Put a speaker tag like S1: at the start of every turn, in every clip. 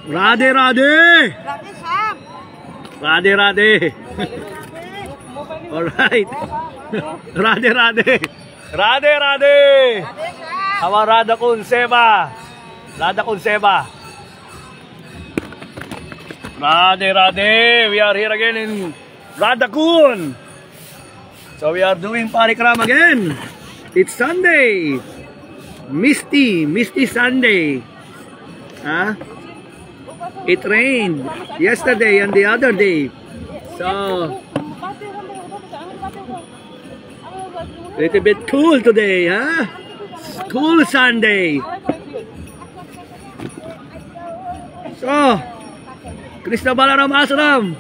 S1: Radhe Radhe. Radhe Radhe. Alright. Radhe Radhe. Radhe Radhe. Our Radha Kund Seva. Radha Kund Seva. Radhe Radhe. We are here again in Radha Kund. So we are doing parikram again. It's Sunday. Misty Sunday. Huh? It rained yesterday and the other day. So little bit cool today, huh? Cool Sunday. So Krishna Balaram Ashram,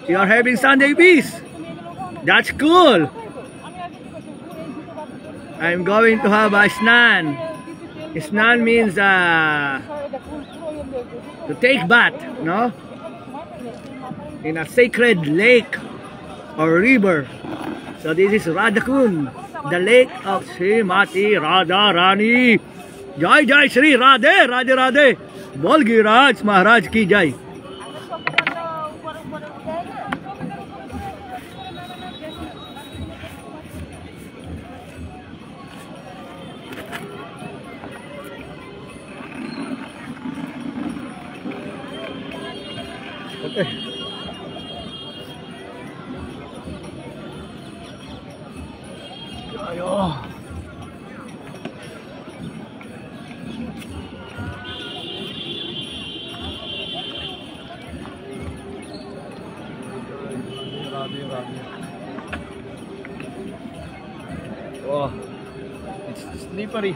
S1: you are having Sunday peace. That's cool. I'm going to have a snan. Snan means to take bath, no? In a sacred lake or river. So this is Radha Kund, the lake of Srimati Radha Rani. Jai Jai Shri Radhe Radhe Radhe. Bol Giraj Maharaj ki Jai. Okay. Ayo. Oh, it's slippery.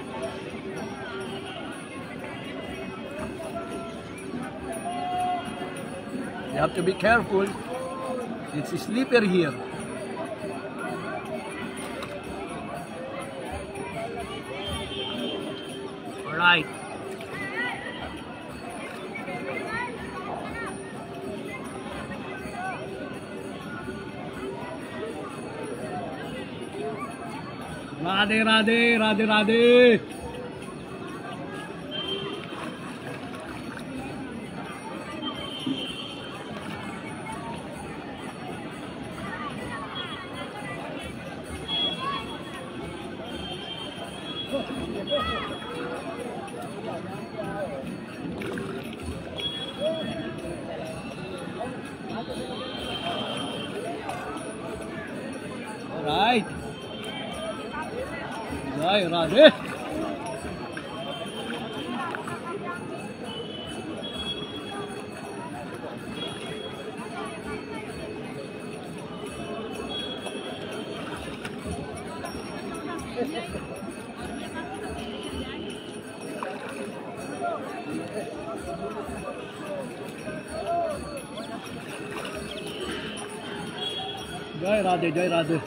S1: You have to be careful. It's slippery here. All right. Radhe Radhe Radhe Radhe. All right. Jai Radhe. Jai Radhe, Jai Radhe.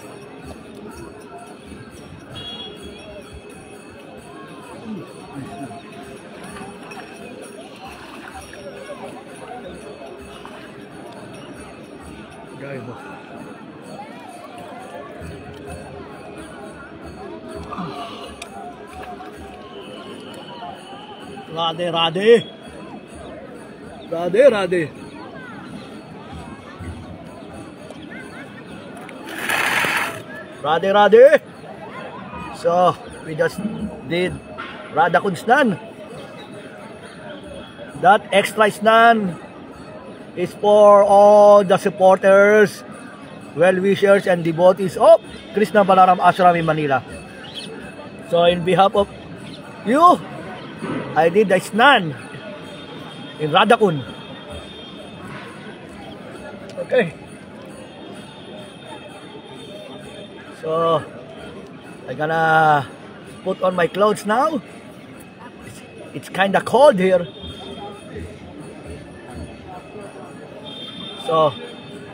S1: Jai Ho. Radhe Radhe. Radhe Radhe. Radhe Radhe. So we just did Radha Kund Snan. That extra snan is for all the supporters, well-wishers and devotees of Krishna Balaram Ashram in Manila. So in behalf of you, I did the snan in Radha Kund. Okay. So I'm gonna put on my clothes now. It's kinda cold here. So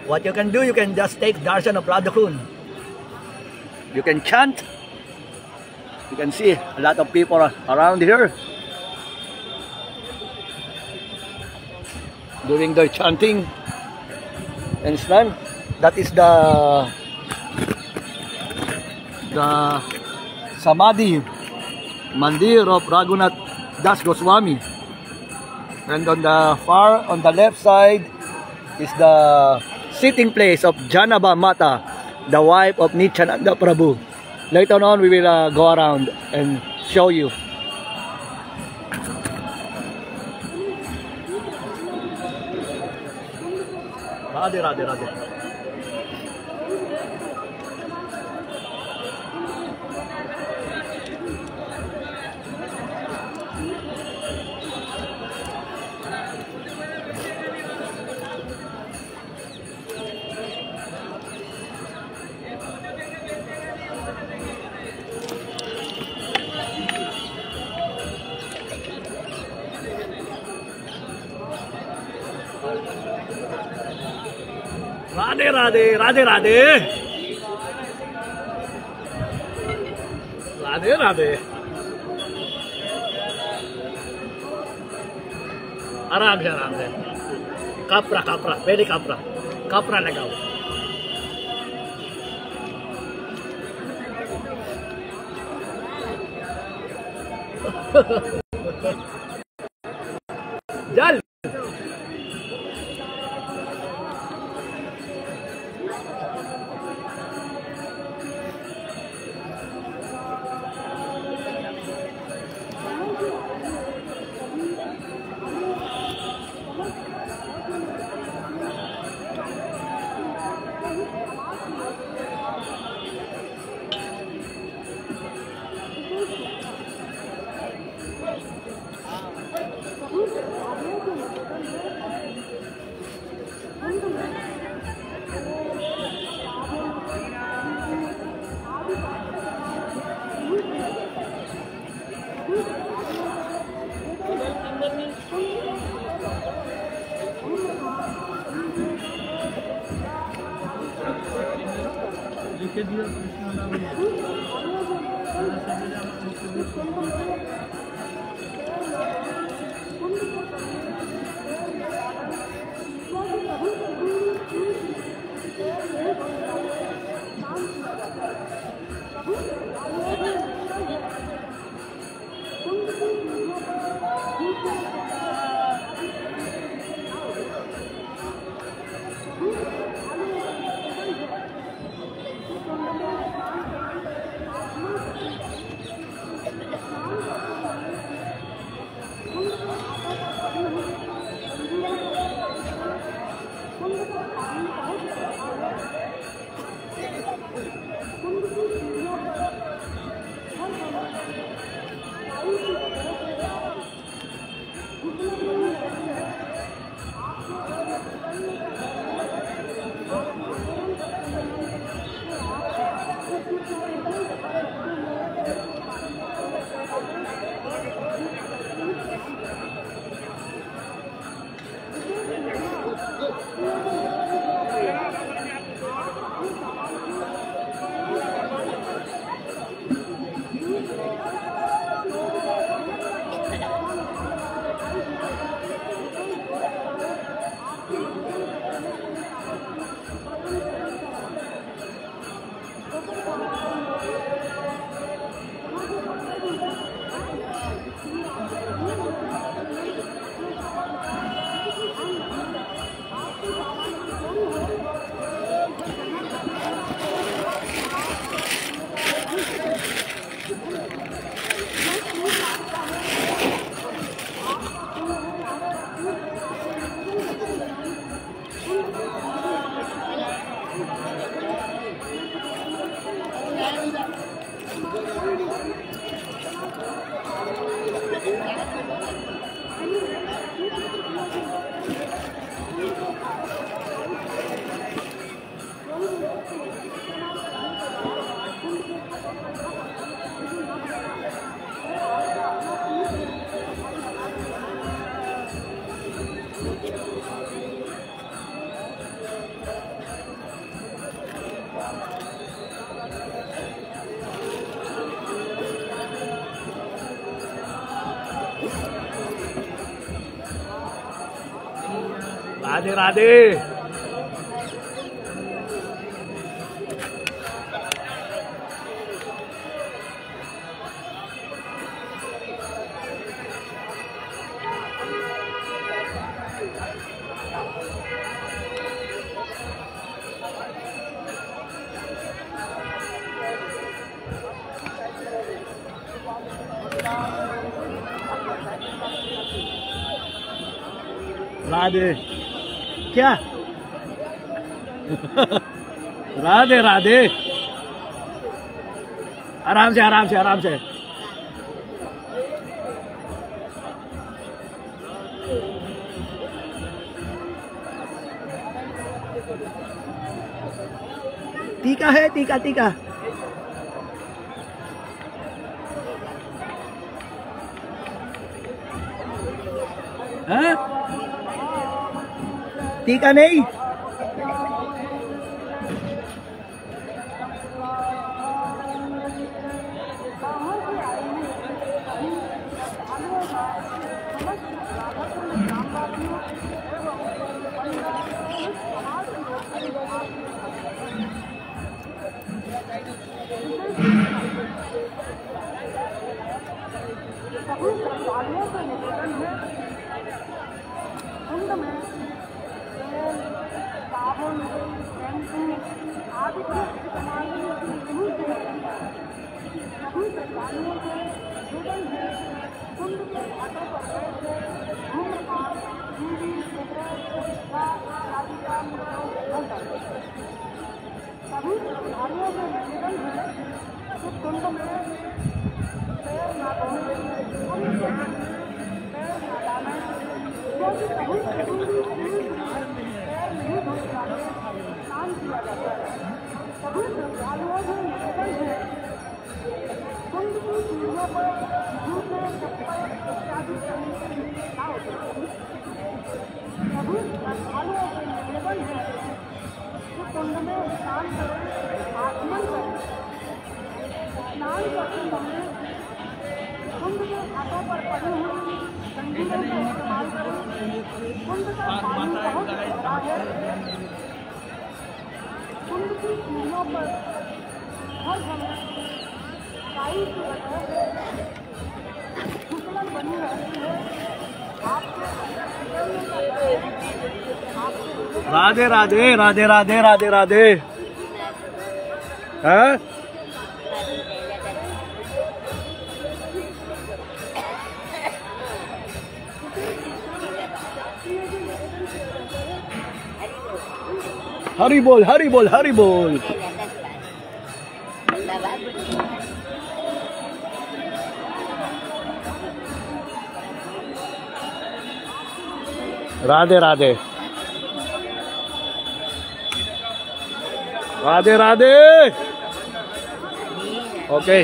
S1: what you can do, you can just take darshan of Radha Kund. You can chant. You can see a lot of people around here doing their chanting and snan. That is the Samadhi Mandir of Raghunath Das Goswami. And on the left side is the sitting place of Janaba Mata, the wife of Nityananda Prabhu. Later on, we will go around and show you. Radhe, Radhe, Radhe. Radhe, Radhe, Radhe, Radhe. Radhe, Radhe. आराम से, आराम से. Kapra, kapra, very kapra. Kapra लगाओ. जल. राधे राधे। राधे क्या राधे राधे आराम से आराम से आराम से टीका है टीका टीका हाँ टीका नहीं राधे राधे राधे राधे राधे राधे हाँ हरि बोल हरि बोल हरि बोल Radhe Radhe Radhe Radhe okay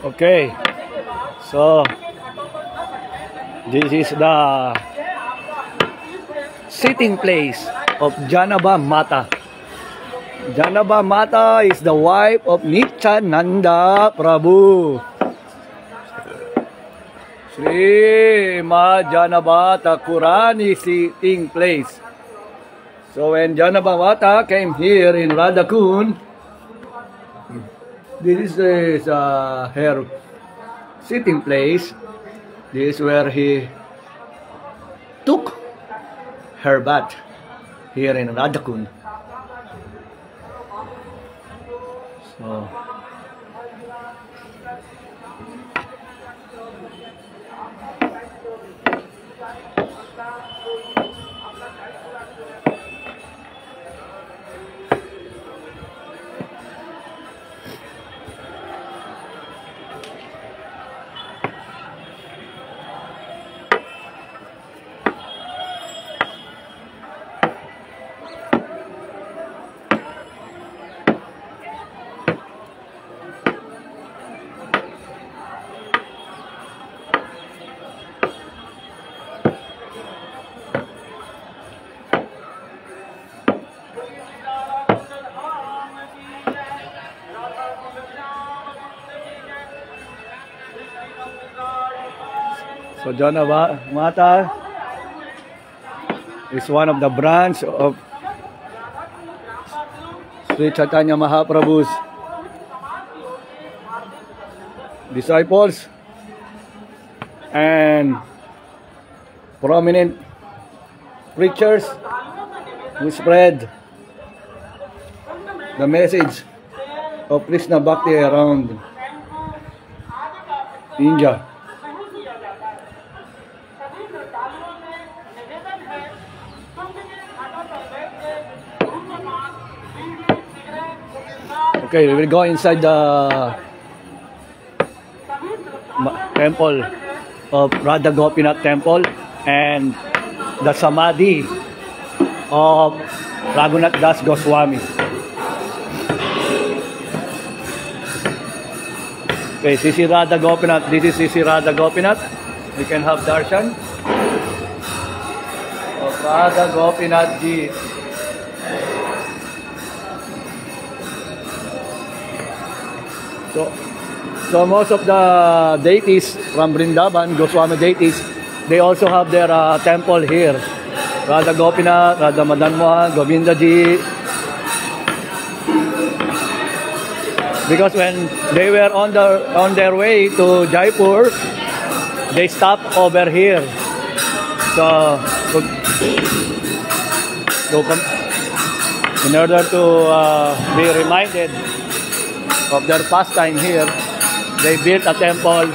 S1: Okay, so this is the sitting place of Janaba Mata. Janaba Mata is the wife of Nityananda Prabhu. Sri Ma Janaba Thakurani sitting place. So when Janaba Mata came here in Radhakund, this is her sitting place. This is where he took her bath here in Radhakund. So So Jana Mata is one of the branch of Sri Chaitanya Mahaprabhu's disciples and prominent preachers who spread the message of Krishna Bhakti around India. Okay, we will go inside the temple of Radha Gopinath temple and the Samadhi of Raghunath Das Goswami. Okay, Sisi Radha Gopinath. This is Sisi Radha Gopinath. We can have darshan of Radha Gopinath ji. So most of the deities from Vrindavan, Goswami deities, they also have their temple here. Radha Gopinath, Radha Madan Mohan, Govinda ji. Because when they were on their way to Jaipur, they stopped over here. So in order to be reminded of their pastime here, they built a temple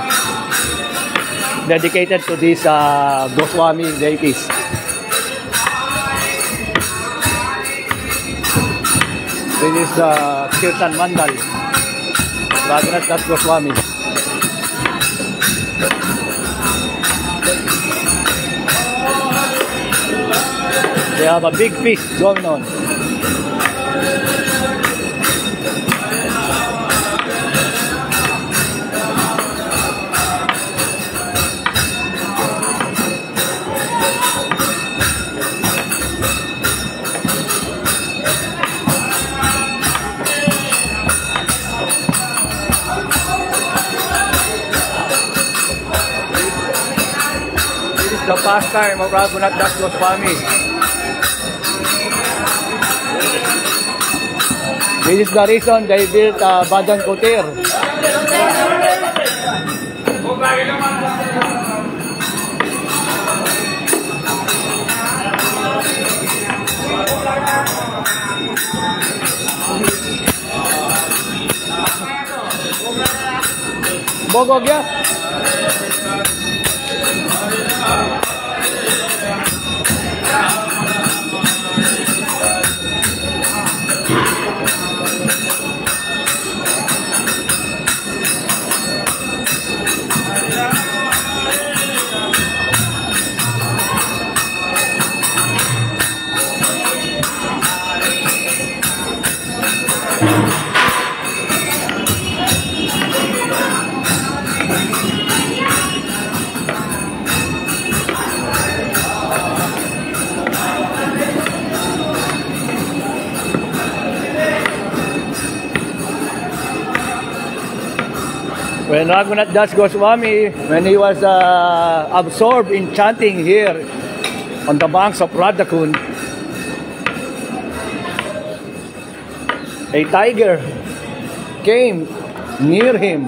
S1: dedicated to these Goswami deities. This is the Kirtan Mandal, Raghunath Das Goswami. They have a big feast going on. The pastime of Raghunath Das Goswami. This is the reason they built Bhajan Kutir. Bogog ya? When Raghunath Das Goswami, when he was absorbed in chanting here on the banks of Radhakund, a tiger came near him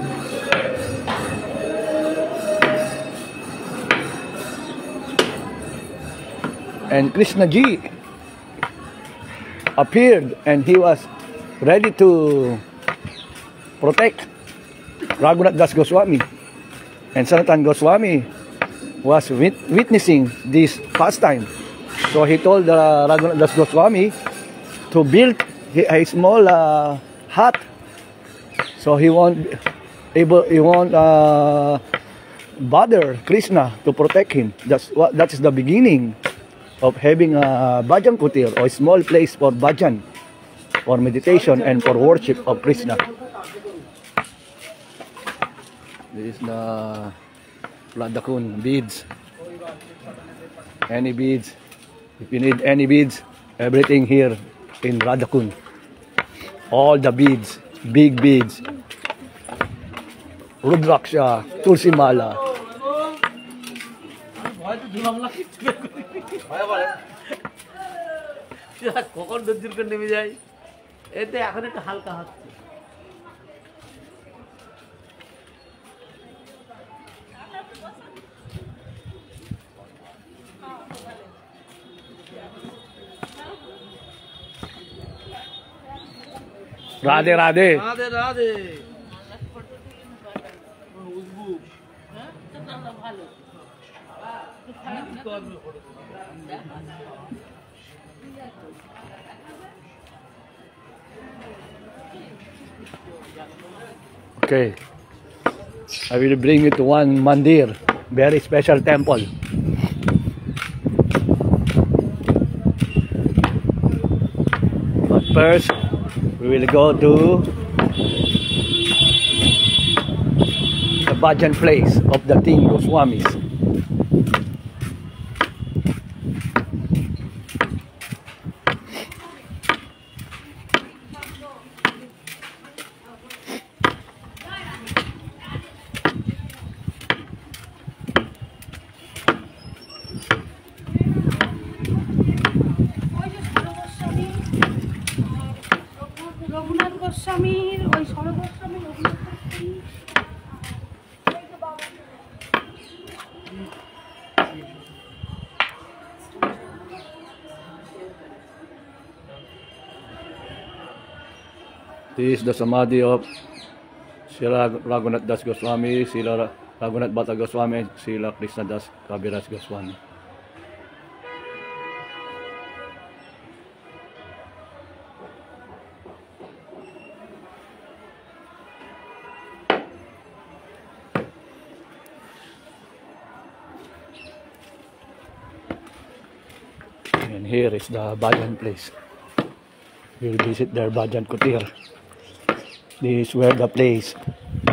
S1: and Krishna ji appeared and he was ready to protect Raghunath Das Goswami, and Sanatan Goswami was witnessing this pastime. So he told Raghunath Das Goswami to build a small hut, so he won't bother Krishna to protect him. That is the beginning of having a Bhajan Kutir, or a small place for bhajan, for meditation and for worship of Krishna. This is the Radhakund beads. Any beads, if you need any beads, everything here in Radhakund. All the beads, big beads, Rudraksha, Tulsi Mala,
S2: কখন দর্জির করে নেমে যায় এতে এখন একটু হালকা হচ্ছে
S1: Radhe Radhe
S2: Radhe Radhe
S1: Okay, I will bring you to one mandir, very special temple. But first, we will go to the bhajan place of the Teen Goswamis.
S3: Raghunath গোস্বামীর ওই সরব Goswami Raghunath Goswami
S1: This is the samadhi of Srila Raghunath Das Goswami, Srila Raghunath Bhatta Goswami, and Srila Krishna Das Kaviraj Goswami. And here is the bhajan place. We'll visit their bhajan kutir. This is where the place.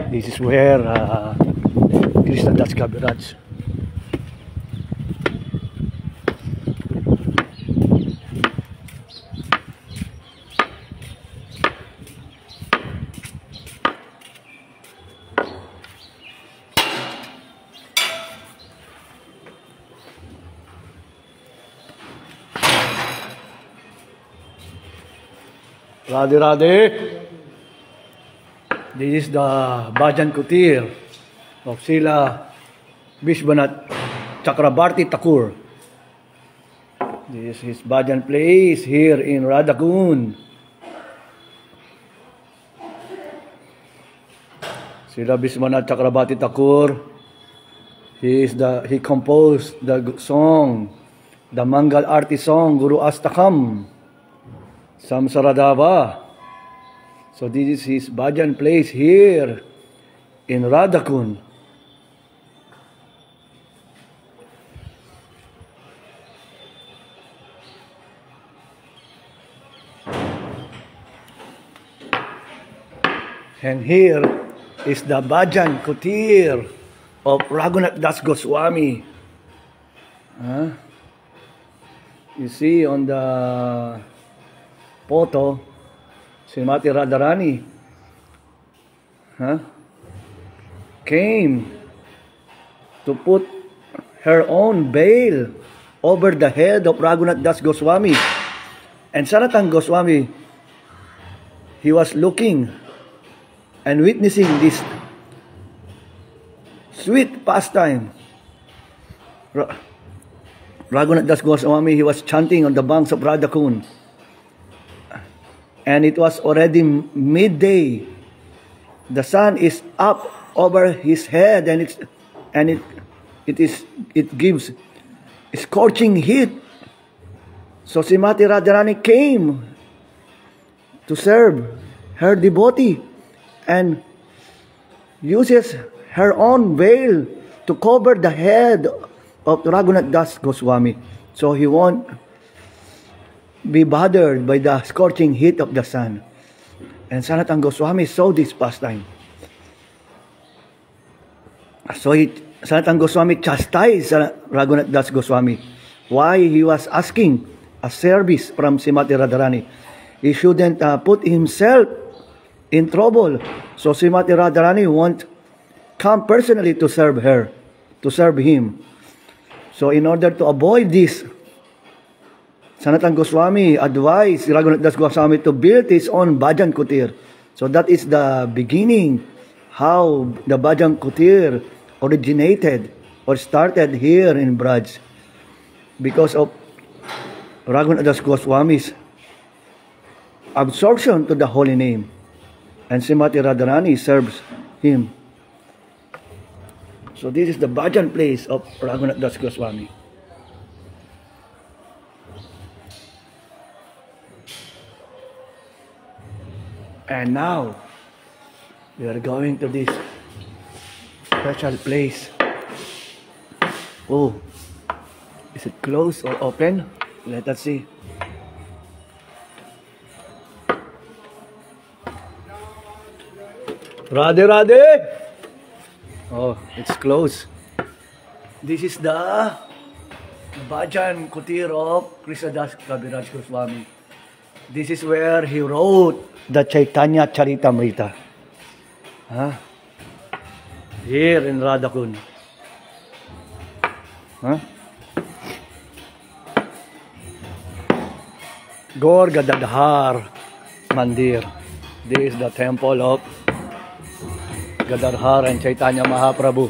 S1: This is where Krishna Das Kaviraj. Radhe Radhe. This is the bhajan kutir of Srila Vishwanath Chakrabarti Thakur. This is his bhajan place here in Radhakund. Srila Vishwanath Chakrabarti Thakur, he composed the song, the Mangal Arti song, Guru Astakam, Samsaradava. So this is his bhajan place here in Radhakund. And here is the bhajan kutir of Raghunath Das Goswami. You see on the photo, Srimati Radharani came to put her own veil over the head of Raghunath Das Goswami. And Sanatana Goswami, he was looking and witnessing this sweet pastime. Raghunath Das Goswami, he was chanting on the banks of Radhakund. And it was already midday. The sun is up over his head, and it gives scorching heat. So Srimati Radharani came to serve her devotee and uses her own veil to cover the head of Raghunath Das Goswami, so he won't be bothered by the scorching heat of the sun. And Sanatana Goswami saw this pastime. So Sanatana Goswami chastised Raghunath Das Goswami why he was asking a service from Srimati Radharani. He shouldn't put himself in trouble. So Srimati Radharani won't come personally to serve her, to serve him. So in order to avoid this, Sanatana Goswami advised Raghunath Das Goswami to build his own Bhajan Kutir. So that is the beginning, how the Bhajan Kutir originated or started here in Braj, because of Raghunath Das Goswami's absorption to the holy name, and Srimati Radharani serves him. So this is the bhajan place of Raghunath Das Goswami. And now we are going to this special place. Oh, is it closed or open? Let us see. Radhe Radhe! Oh, it's closed. This is the Bhajan Kutir of Krishnadas Kaviraj Goswami. This is where he wrote the Chaitanya Charitamrita. Huh? Here in Radhakund. Huh? Gaur Gadadhar Mandir. This is the temple of Gadadhar and Chaitanya Mahaprabhu.